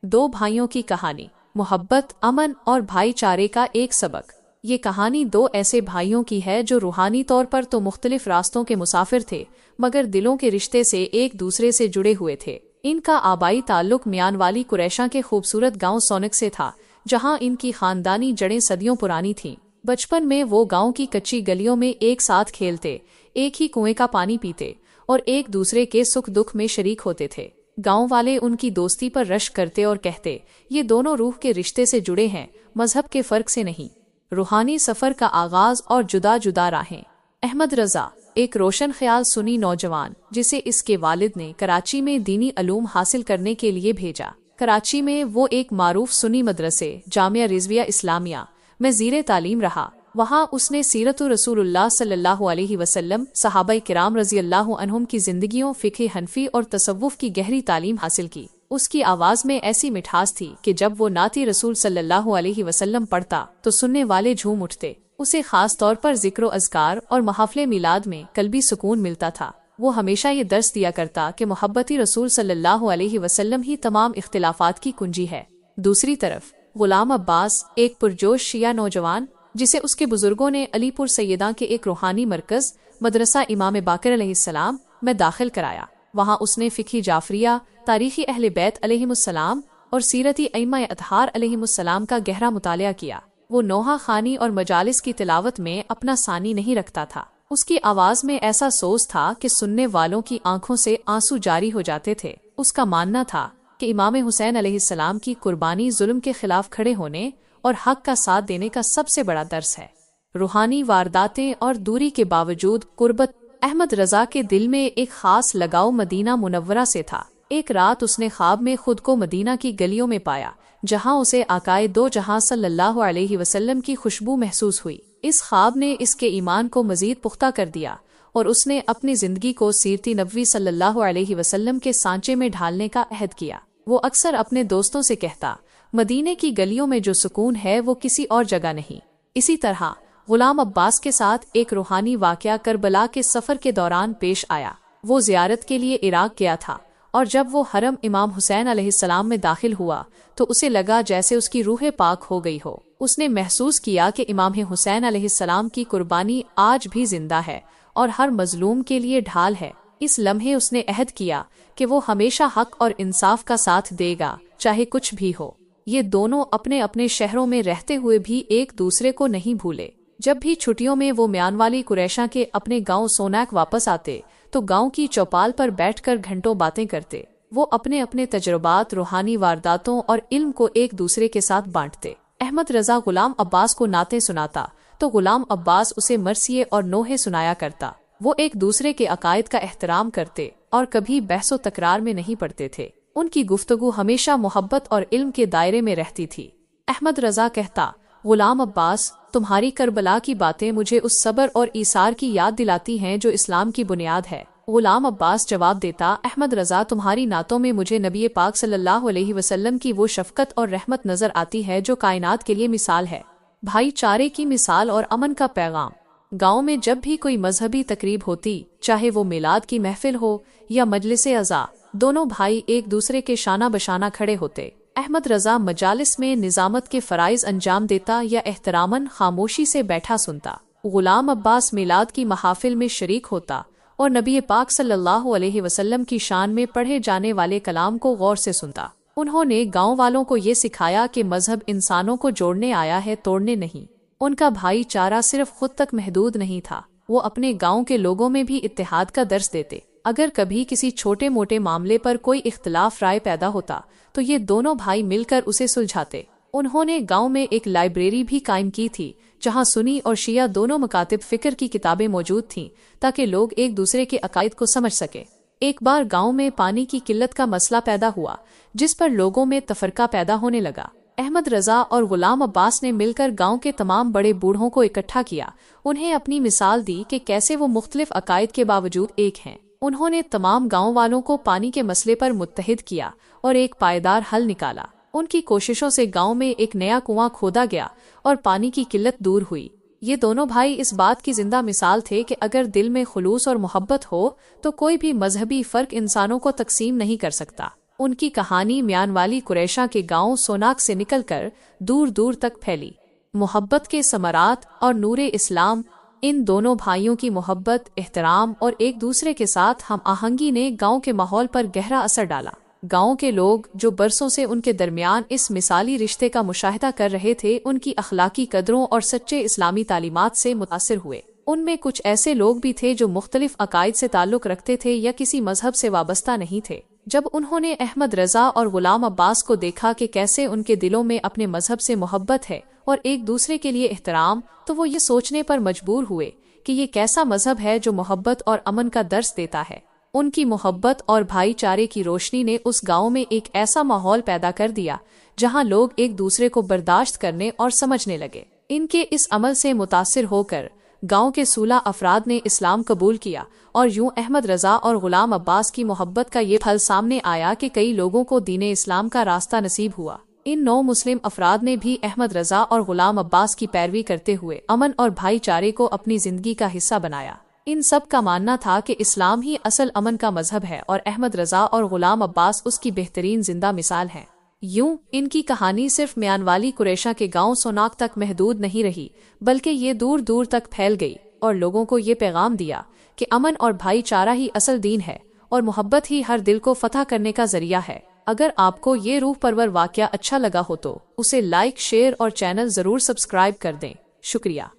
दो भाइयों की कहानी, मोहब्बत, अमन और भाईचारे का एक सबक। ये कहानी दो ऐसे भाइयों की है जो रूहानी तौर पर तो मुख्तलिफ रास्तों के मुसाफिर थे, मगर दिलों के रिश्ते से एक दूसरे से जुड़े हुए थे। इनका आबाई ताल्लुक मियानवाली कुरैशा के खूबसूरत गांव सोनक से था, जहां इनकी खानदानी जड़ें सदियों पुरानी थीं। बचपन में वो गांव की कच्ची गलियों में एक साथ खेलते, एक ही कुएं का पानी पीते और एक दूसरे के सुख दुख में शरीक होते थे। गांव वाले उनकी दोस्ती पर रश्क करते और कहते, ये दोनों रूह के रिश्ते से जुड़े हैं, मजहब के फर्क से नहीं। रूहानी सफर का आगाज और जुदा जुदा राहें। अहमद रजा एक रोशन ख्याल सुनी नौजवान, जिसे इसके वालिद ने कराची में दीनी अलूम हासिल करने के लिए भेजा। कराची में वो एक मारूफ सुनी मदरसे जामिया रिजविया इस्लामिया में ज़ीरे तालीम रहा। वहाँ उसने सीरत रसूलुल्लाह सल्लल्लाहु अलैहि वसल्लम, सहाबाए किराम रज़ी अल्लाहु अन्हुम की जिंदगियों, फ़िक़्ह हनफी और तसव्वुफ़ की गहरी तालीम हासिल की। उसकी आवाज़ में ऐसी मिठास थी कि जब वो नाती रसूल सल्लल्लाहु अलैहि वसल्लम पढ़ता तो सुनने वाले झूम उठते। उसे खास तौर पर ज़िक्र अज़कार और महफ़िल मिलाद में कल्बी सुकून मिलता था। वो हमेशा ये दर्स दिया करता कि मोहब्बती रसूल सल्लल्लाहु अलैहि वसल्लम ही तमाम इख्तिलाफ़ात की कुंजी है। दूसरी तरफ गुलाम अब्बास एक पुरजोश शिया नौजवान, जिसे उसके बुजुर्गों ने अलीपुर सैयदा के एक रूहानी मरकज मदरसा इमाम बाकर अलैहिस्सलाम में दाखिल कराया। वहाँ उसने फ़िक़्ह जाफरिया, तारीख़ी अहले बैत अलैहिमुस्सलाम और सीरती अइम्मा अतहार अलैहिमुस्सलाम का गहरा मुतालिया किया। वो नोहा खानी और मजालिस की तिलावत में अपना सानी नहीं रखता था। उसकी आवाज़ में ऐसा सोज था कि सुनने वालों की आंखों से आंसू जारी हो जाते थे। उसका मानना था कि इमाम हुसैन अलैहिस्सलाम की कुर्बानी जुल्म के खिलाफ खड़े होने और हक का साथ देने का सबसे बड़ा दर्स है। रूहानी वारदातें और दूरी के बावजूद कुर्बत। अहमद रजा के दिल में एक खास लगाव मदीना मुनव्वरा से था। एक रात उसने ख्वाब में खुद को मदीना की गलियों में पाया, जहां उसे आकाए दो जहां सल्लल्लाहु अलैहि वसल्लम की खुशबू महसूस हुई। इस ख्वाब ने इसके ईमान को मजीद पुख्ता कर दिया और उसने अपनी जिंदगी को सीरती नबवी सल्लल्लाहु अलैहि वसल्लम के सांचे में ढालने का अहद किया। वो अक्सर अपने दोस्तों से कहता, मदीने की गलियों में जो सुकून है वो किसी और जगह नहीं। इसी तरह गुलाम अब्बास के साथ एक रूहानी वाक़या करबला के सफ़र के दौरान पेश आया। वो ज़ियारत के लिए इराक गया था और जब वो हरम इमाम हुसैन अलैहिस्सलाम में दाखिल हुआ तो उसे लगा जैसे उसकी रूह पाक हो गई हो। उसने महसूस किया कि इमाम हुसैन अलैहिस्सलाम की कुर्बानी आज भी जिंदा है और हर मजलूम के लिए ढाल है। इस लम्हे उसने अहद किया कि वो हमेशा हक और इंसाफ का साथ देगा, चाहे कुछ भी हो। ये दोनों अपने अपने शहरों में रहते हुए भी एक दूसरे को नहीं भूले। जब भी छुट्टियों में वो म्यानवाली कुरैशा के अपने गांव सोनाक वापस आते तो गांव की चौपाल पर बैठकर घंटों बातें करते। वो अपने अपने तजुर्बात, रूहानी वारदातों और इल्म को एक दूसरे के साथ बांटते। अहमद रजा गुलाम अब्बास को नाते सुनाता तो गुलाम अब्बास उसे मरसिये और नोहे सुनाया करता। वो एक दूसरे के अकायद का एहतराम करते और कभी बहसो तकरार में नहीं पड़ते थे। उनकी गुफ्तगू हमेशा मोहब्बत और इल्म के दायरे में रहती थी। अहमद रजा कहता, गुलाम अब्बास, तुम्हारी करबला की बातें मुझे उस सब्र और ईसार की याद दिलाती हैं जो इस्लाम की बुनियाद है। गुलाम अब्बास जवाब देता, अहमद रजा, तुम्हारी नातों में मुझे नबी पाक सल्लल्लाहु अलैहि वसल्लम की वो शफकत और रहमत नजर आती है जो कायनात के लिए मिसाल है, भाईचारे की मिसाल और अमन का पैगाम। गाँव में जब भी कोई मजहबी तकरीब होती, चाहे वो मिलाद की महफिल हो या मजलिस अज़ा, दोनों भाई एक दूसरे के शाना बशाना खड़े होते। अहमद रजा मजालिस में निजामत के फ़राइज़ अंजाम देता या एहतरामन खामोशी से बैठा सुनता। गुलाम अब्बास मिलाद की महाफिल में शरीक होता और नबी पाक सल्लल्लाहु अलैहि वसल्लम की शान में पढ़े जाने वाले कलाम को गौर से सुनता। उन्होंने गाँव वालों को ये सिखाया कि मजहब इंसानों को जोड़ने आया है, तोड़ने नहीं। उनका भाईचारा सिर्फ खुद तक महदूद नहीं था, वो अपने गाँव के लोगों में भी इत्तेहाद का दर्स देते। अगर कभी किसी छोटे मोटे मामले पर कोई इख्तलाफ राय पैदा होता तो ये दोनों भाई मिलकर उसे सुलझाते। उन्होंने गांव में एक लाइब्रेरी भी कायम की थी, जहां सुन्नी और शिया दोनों मकातिब फिक्र की किताबें मौजूद थीं, ताकि लोग एक दूसरे के अकायद को समझ सके। एक बार गांव में पानी की किल्लत का मसला पैदा हुआ, जिस पर लोगों में तफरका पैदा होने लगा। अहमद रजा और गुलाम अब्बास ने मिलकर गांव के तमाम बड़े बूढ़ों को इकट्ठा किया, उन्हें अपनी मिसाल दी कि कैसे वो मुख्तलिफ अकायद के बावजूद एक हैं। उन्होंने तमाम गांव वालों को पानी के मसले पर मुत्तहिद किया और एक पायदार हल निकाला। उनकी कोशिशों से गांव में एक नया कुआं खोदा गया और पानी की किल्लत दूर हुई। ये दोनों भाई इस बात की जिंदा मिसाल थे कि अगर दिल में खुलूस और मोहब्बत हो तो कोई भी मजहबी फर्क इंसानों को तकसीम नहीं कर सकता। उनकी कहानी म्यानवाली कुरैशा के गांव सोनाक से निकलकर दूर दूर तक फैली। मोहब्बत के समरात और नूरे इस्लाम। इन दोनों भाइयों की मोहब्बत, एहतराम और एक दूसरे के साथ हम आहंगी ने गांव के माहौल पर गहरा असर डाला। गांव के लोग जो बरसों से उनके दरमियान इस मिसाली रिश्ते का मुशाहिदा कर रहे थे, उनकी अखलाकी कदरों और सच्चे इस्लामी तालीमात से मुतासिर हुए। उनमें कुछ ऐसे लोग भी थे जो मुख्तलिफ अकायद से ताल्लुक़ रखते थे या किसी मजहब से वाबस्ता नहीं थे। जब उन्होंने अहमद रजा और गुलाम अब्बास को देखा कि कैसे उनके दिलों में अपने मजहब से मोहब्बत है और एक दूसरे के लिए एहतराम, तो वो ये सोचने पर मजबूर हुए कि ये कैसा मजहब है जो मोहब्बत और अमन का दर्स देता है। उनकी मोहब्बत और भाईचारे की रोशनी ने उस गांव में एक ऐसा माहौल पैदा कर दिया जहां लोग एक दूसरे को बर्दाश्त करने और समझने लगे। इनके इस अमल से मुतासिर होकर गांव के 16 अफराद ने इस्लाम कबूल किया और यूं अहमद रजा और गुलाम अब्बास की मोहब्बत का ये फल सामने आया कि कई लोगों को दीने इस्लाम का रास्ता नसीब हुआ। इन 9 मुस्लिम अफराद ने भी अहमद रजा और गुलाम अब्बास की पैरवी करते हुए अमन और भाईचारे को अपनी जिंदगी का हिस्सा बनाया। इन सब का मानना था कि इस्लाम ही असल अमन का मजहब है और अहमद रजा और गुलाम अब्बास उसकी बेहतरीन जिंदा मिसाल हैं। यूं इनकी कहानी सिर्फ म्यानवाली कुरैशा के गांव सोनाक तक महदूद नहीं रही, बल्कि ये दूर दूर तक फैल गई और लोगों को ये पैगाम दिया कि अमन और भाईचारा ही असल दीन है और मोहब्बत ही हर दिल को फतह करने का जरिया है। अगर आपको ये रूह परवर वाकया अच्छा लगा हो तो उसे लाइक, शेयर और चैनल जरूर सब्सक्राइब कर दें। शुक्रिया।